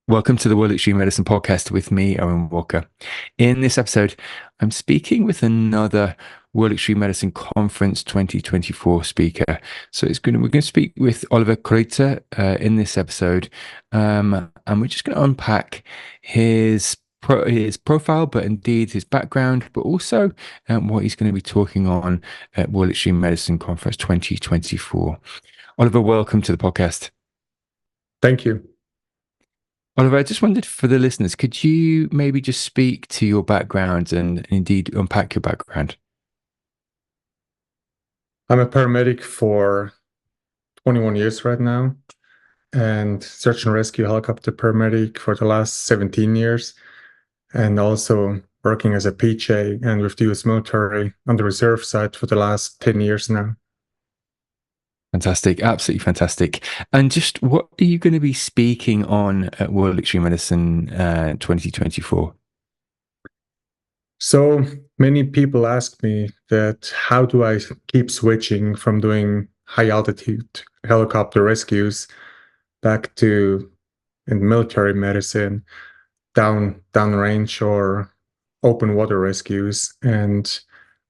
Welcome to the World Extreme Medicine podcast with me, Owen Walker. In this episode, I'm speaking with another World Extreme Medicine Conference 2024 speaker. So we're going to speak with Oliver Kreuzer in this episode, and we're just going to unpack his profile, but indeed his background, but also what he's going to be talking on at World Extreme Medicine Conference 2024. Oliver, welcome to the podcast. Thank you. Oliver, I just wondered for the listeners, could you maybe just speak to your background and indeed unpack your background? I'm a paramedic for 21 years right now, and search and rescue helicopter paramedic for the last 17 years, and also working as a PJ and with the US military on the reserve side for the last 10 years now. Fantastic, absolutely fantastic. And just what are you going to be speaking on at World Extreme Medicine 2024? So many people ask me that how do I keep switching from doing high altitude helicopter rescues back to in military medicine, downrange or open water rescues, and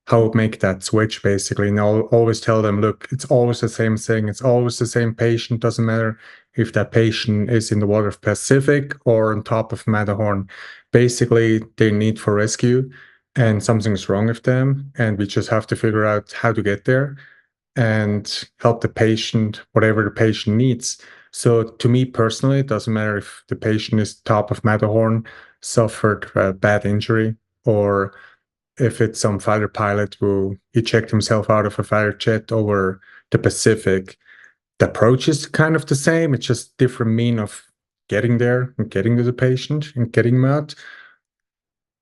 how make that switch basically. And I'll always tell them, look, it's always the same thing. It's always the same patient. Doesn't matter if that patient is in the water of Pacific or on top of Matterhorn. Basically, they need for rescue and something's wrong with them. And we just have to figure out how to get there and help the patient, whatever the patient needs. So to me personally, it doesn't matter if the patient is top of Matterhorn, suffered a bad injury, or if it's some fighter pilot who ejected himself out of a fighter jet over the Pacific. The approach is kind of the same. It's just different mean of getting there and getting to the patient and getting him out.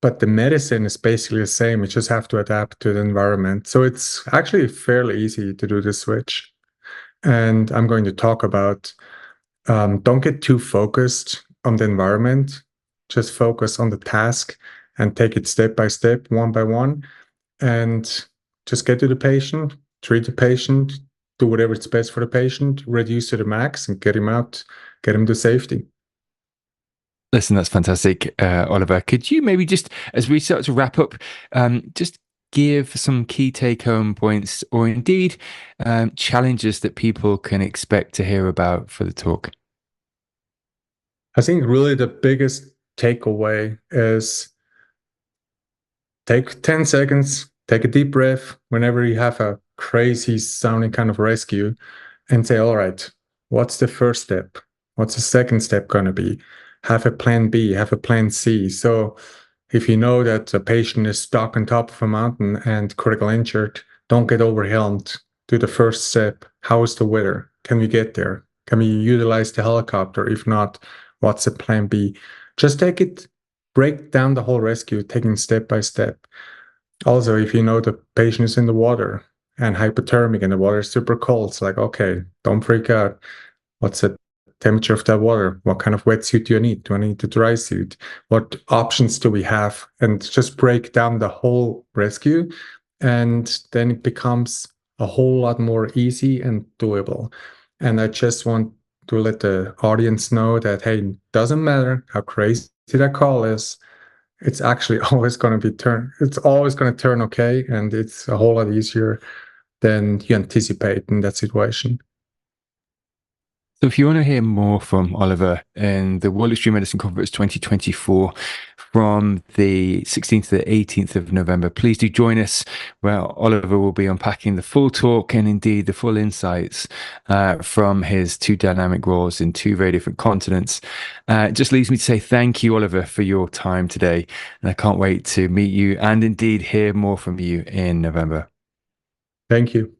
But the medicine is basically the same. You just have to adapt to the environment. So it's actually fairly easy to do the switch. And I'm going to talk about don't get too focused on the environment. Just focus on the task and take it step by step, one by one, and just get to the patient, treat the patient, do whatever is best for the patient, reduce to the max, and get him out, get him to safety. Listen, that's fantastic, Oliver. Could you maybe just, as we start to wrap up, just give some key take-home points or indeed challenges that people can expect to hear about for the talk? I think really the biggest takeaway is take 10 seconds, take a deep breath whenever you have a crazy sounding kind of rescue and say, all right, what's the first step? What's the second step going to be? Have a plan B, have a plan C. So if you know that a patient is stuck on top of a mountain and critical injured, don't get overwhelmed. Do the first step. How is the weather? Can we get there? Can we utilize the helicopter? If not, what's the plan B? Just break down the whole rescue, taking step by step. Also, if you know the patient is in the water and hypothermic and the water is super cold, it's like, okay, don't freak out. What's the temperature of that water? What kind of wetsuit do you need? Do I need the dry suit? What options do we have? And just break down the whole rescue. And then it becomes a whole lot more easy and doable. And I just want to let the audience know that, hey, it doesn't matter how crazy that call is, it's actually always going to turn okay, and it's a whole lot easier than you anticipate in that situation. So if you want to hear more from Oliver in the World Extreme Medicine Conference 2024 from the 16th to the 18th of November, please do join us, where Oliver will be unpacking the full talk and indeed the full insights from his two dynamic roles in two very different continents. It just leaves me to say thank you, Oliver, for your time today. And I can't wait to meet you and indeed hear more from you in November. Thank you.